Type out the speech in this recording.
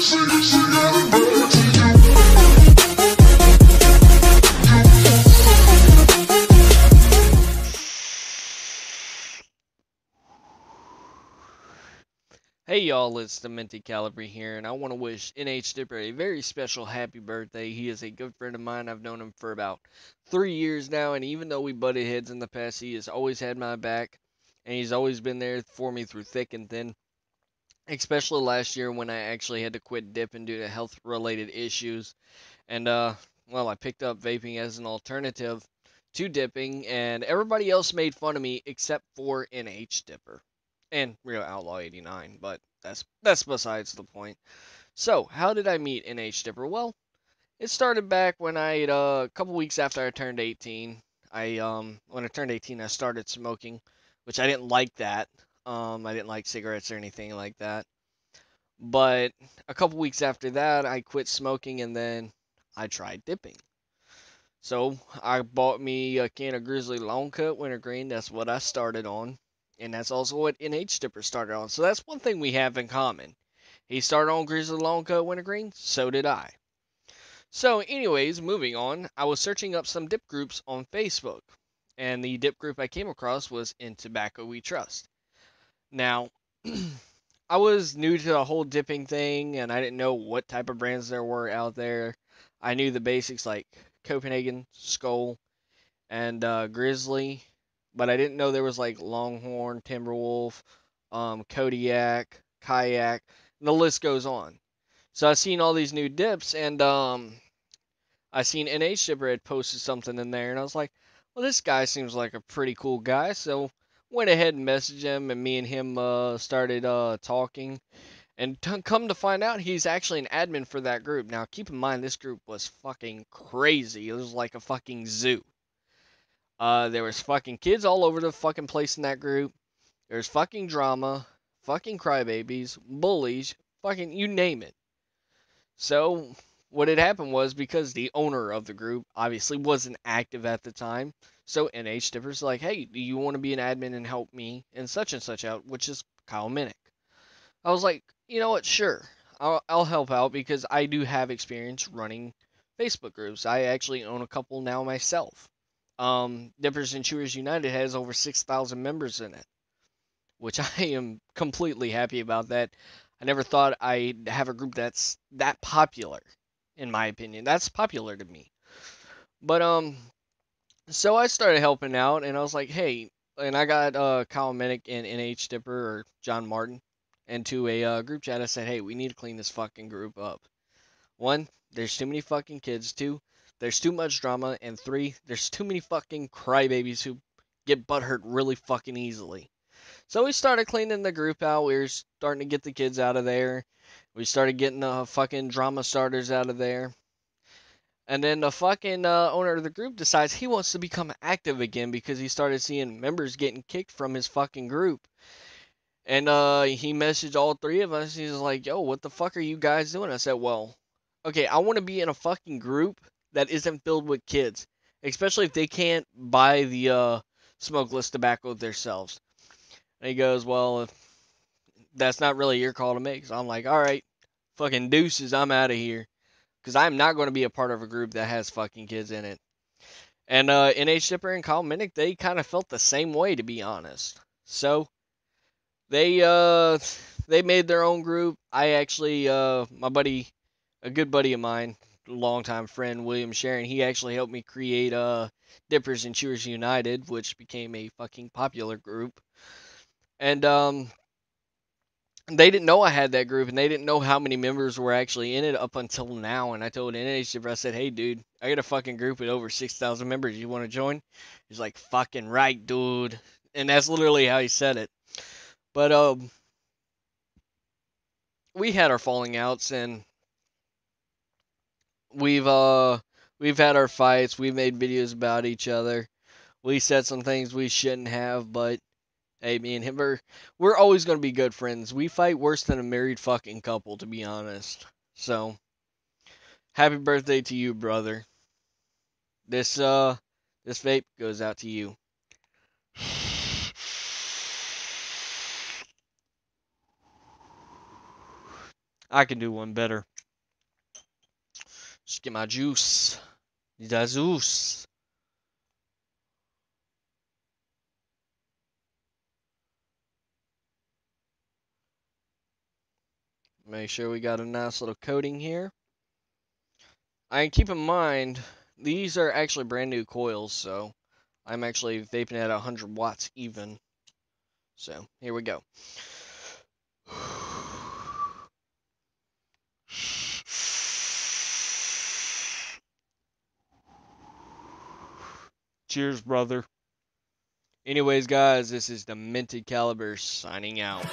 Hey y'all, it's the Minty Calibri here, and I want to wish nhdipper a very special happy birthday. He is a good friend of mine. I've known him for about 3 years now, and even though we butted heads in the past, he has always had my back, and he's always been there for me through thick and thin. Especially last year when I actually had to quit dipping due to health-related issues, and well, I picked up vaping as an alternative to dipping, and everybody else made fun of me except for nhdipper and Real Outlaw 89, but that's besides the point. So, how did I meet nhdipper? Well, it started back when a couple weeks after I turned 18. When I turned 18, I started smoking, which I didn't like that. I didn't like cigarettes or anything like that. But a couple weeks after that, I quit smoking and then I tried dipping. So I bought me a can of Grizzly Long Cut Wintergreen. That's what I started on. And that's also what nhdipper started on. So that's one thing we have in common. He started on Grizzly Long Cut Wintergreen, so did I. So, anyways, moving on, I was searching up some dip groups on Facebook. And the dip group I came across was In Tobacco We Trust. Now, I was new to the whole dipping thing, and I didn't know what type of brands there were out there. I knew the basics like Copenhagen, Skull, and Grizzly, but I didn't know there was like Longhorn, Timberwolf, Kodiak, Kayak, and the list goes on. So I seen all these new dips, and I seen nhdipper had posted something in there, and I was like, well, this guy seems like a pretty cool guy, so went ahead and messaged him, and me and him started talking. And come to find out, he's actually an admin for that group. Now, keep in mind, this group was fucking crazy. It was like a fucking zoo. There was fucking kids all over the fucking place in that group. There's fucking drama, fucking crybabies, bullies, fucking you name it. So, what had happened was because the owner of the group obviously wasn't active at the time, so nhdipper's like, hey, do you want to be an admin and help me and such out, which is Kyle Minnick. I was like, you know what, sure, I'll help out because I do have experience running Facebook groups. I actually own a couple now myself. Dippers and Chewers United has over 6,000 members in it, which I am completely happy about that. I never thought I'd have a group that's that popular, in my opinion. That's popular to me. But so I started helping out, and I was like, hey, and I got Kyle Minnick and nhdipper or John Martin into a group chat. I said, hey, we need to clean this fucking group up. One, there's too many fucking kids. Two, there's too much drama. And three, there's too many fucking crybabies who get butthurt really fucking easily. So we started cleaning the group out. We were starting to get the kids out of there. We started getting the fucking drama starters out of there. And then the fucking owner of the group decides he wants to become active again because he started seeing members getting kicked from his fucking group. And he messaged all three of us. He's like, yo, what the fuck are you guys doing? I said, well, okay, I want to be in a fucking group that isn't filled with kids, especially if they can't buy the smokeless tobacco themselves. And he goes, well, if that's not really your call to make. So I'm like, all right, fucking deuces, I'm out of here. Because I'm not going to be a part of a group that has fucking kids in it. And nhdipper and Kyle Minnick, they kind of felt the same way, to be honest. So they they made their own group. I actually, my buddy, a good buddy of mine, longtime friend, William Sharon, he actually helped me create Dippers and Chewers United, which became a fucking popular group. And they didn't know I had that group, and they didn't know how many members were actually in it up until now. And I told NHDipper, I said, hey, dude, I got a fucking group with over 6,000 members. You want to join? He's like, fucking right, dude. And that's literally how he said it. But we had our falling outs, and we've we've had our fights. We've made videos about each other. We said some things we shouldn't have, but hey, me and him we're always gonna be good friends. We fight worse than a married fucking couple, to be honest. So, happy birthday to you, brother. This vape goes out to you. I can do one better. Just get my juice. The juice. Make sure we got a nice little coating here. And keep in mind, these are actually brand new coils, so I'm actually vaping at 100 watts even. So here we go. Cheers, brother. Anyways, guys, this is the Minted Caliber signing out.